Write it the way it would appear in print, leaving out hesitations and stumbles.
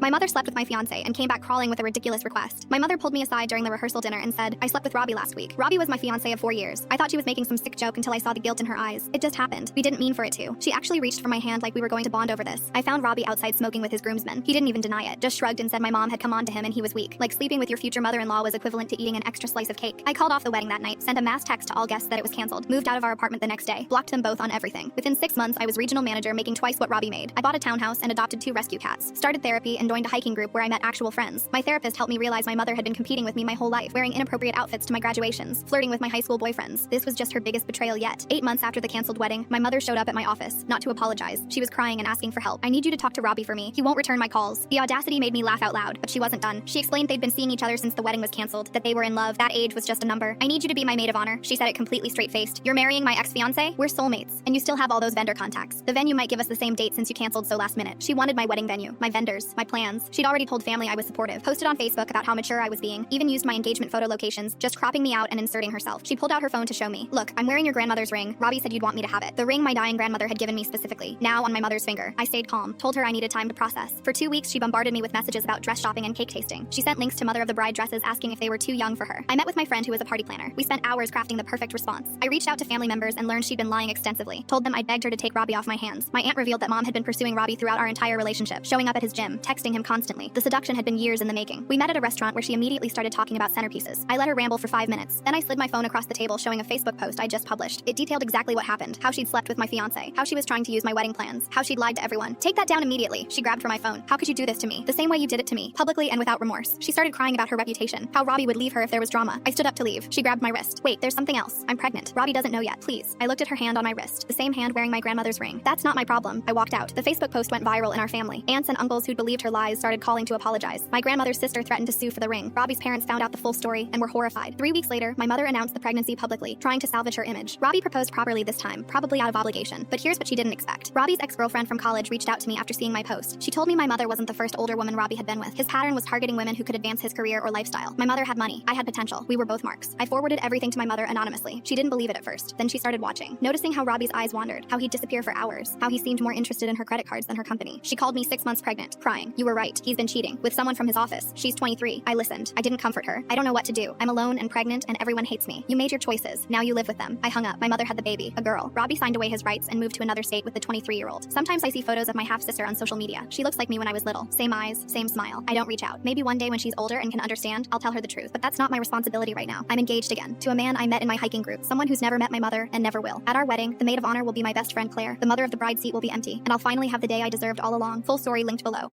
My mother slept with my fiance and came back crawling with a ridiculous request. My mother pulled me aside during the rehearsal dinner and said, "I slept with Robbie last week." Robbie was my fiance of 4 years. I thought she was making some sick joke until I saw the guilt in her eyes. It just happened. We didn't mean for it to. She actually reached for my hand like we were going to bond over this. I found Robbie outside smoking with his groomsmen. He didn't even deny it, just shrugged and said my mom had come on to him and he was weak. Like sleeping with your future mother-in-law was equivalent to eating an extra slice of cake. I called off the wedding that night, sent a mass text to all guests that it was canceled, moved out of our apartment the next day, blocked them both on everything. Within 6 months, I was regional manager making twice what Robbie made. I bought a townhouse and adopted 2 rescue cats, started therapy and joined a hiking group where I met actual friends. My therapist helped me realize my mother had been competing with me my whole life, wearing inappropriate outfits to my graduations, flirting with my high school boyfriends. This was just her biggest betrayal yet. 8 months after the canceled wedding, my mother showed up at my office, not to apologize. She was crying and asking for help. "I need you to talk to Robbie for me. He won't return my calls." The audacity made me laugh out loud, but she wasn't done. She explained they'd been seeing each other since the wedding was canceled, that they were in love, that age was just a number. "I need you to be my maid of honor." She said it completely straight-faced. "You're marrying my ex-fiance? We're soulmates. And you still have all those vendor contacts. The venue might give us the same date since you canceled so last minute." She wanted my wedding venue, my vendors, my plans. She'd already told family I was supportive, posted on Facebook about how mature I was being, even used my engagement photo locations, just cropping me out and inserting herself. She pulled out her phone to show me. "Look, I'm wearing your grandmother's ring. Robbie said you'd want me to have it. The ring my dying grandmother had given me specifically, now on my mother's finger." I stayed calm, told her I needed time to process. For 2 weeks, she bombarded me with messages about dress shopping and cake tasting. She sent links to mother of the bride dresses asking if they were too young for her. I met with my friend who was a party planner. We spent hours crafting the perfect response. I reached out to family members and learned she'd been lying extensively. Told them I'd begged her to take Robbie off my hands. My aunt revealed that mom had been pursuing Robbie throughout our entire relationship, showing up at his gym, texting him constantly. The seduction had been years in the making. We met at a restaurant where she immediately started talking about centerpieces. I let her ramble for 5 minutes. Then I slid my phone across the table showing a Facebook post I just published. It detailed exactly what happened, how she'd slept with my fiance, how she was trying to use my wedding plans, how she'd lied to everyone. "Take that down immediately." She grabbed for my phone. "How could you do this to me? The same way you did it to me, publicly and without remorse." She started crying about her reputation, how Robbie would leave her if there was drama. I stood up to leave. She grabbed my wrist. "Wait, there's something else. I'm pregnant. Robbie doesn't know yet. Please." I looked at her hand on my wrist, the same hand wearing my grandmother's ring. "That's not my problem." I walked out. The Facebook post went viral in our family. Aunts and uncles who'd believed her lies started calling to apologize. My grandmother's sister threatened to sue for the ring. Robbie's parents found out the full story and were horrified. 3 weeks later, my mother announced the pregnancy publicly, trying to salvage her image. Robbie proposed properly this time, probably out of obligation. But here's what she didn't expect. Robbie's ex-girlfriend from college reached out to me after seeing my post. She told me my mother wasn't the first older woman Robbie had been with. His pattern was targeting women who could advance his career or lifestyle. My mother had money. I had potential. We were both marks. I forwarded everything to my mother anonymously. She didn't believe it at first. Then she started watching, noticing how Robbie's eyes wandered, how he'd disappear for hours, how he seemed more interested in her credit cards than her company. She called me 6 months pregnant, crying. "You were right. He's been cheating with someone from his office. She's 23. I listened. I didn't comfort her. I don't know what to do. I'm alone and pregnant and everyone hates me. You made your choices. Now you live with them." I hung up. My mother had the baby, a girl. Robbie signed away his rights and moved to another state with the 23-year-old. Sometimes I see photos of my half-sister on social media. She looks like me when I was little. Same eyes, same smile. I don't reach out. Maybe one day when she's older and can understand, I'll tell her the truth. But that's not my responsibility right now. I'm engaged again to a man I met in my hiking group, someone who's never met my mother and never will. At our wedding, the maid of honor will be my best friend Claire. The mother of the bride seat will be empty, and I'll finally have the day I deserved all along. Full story linked below.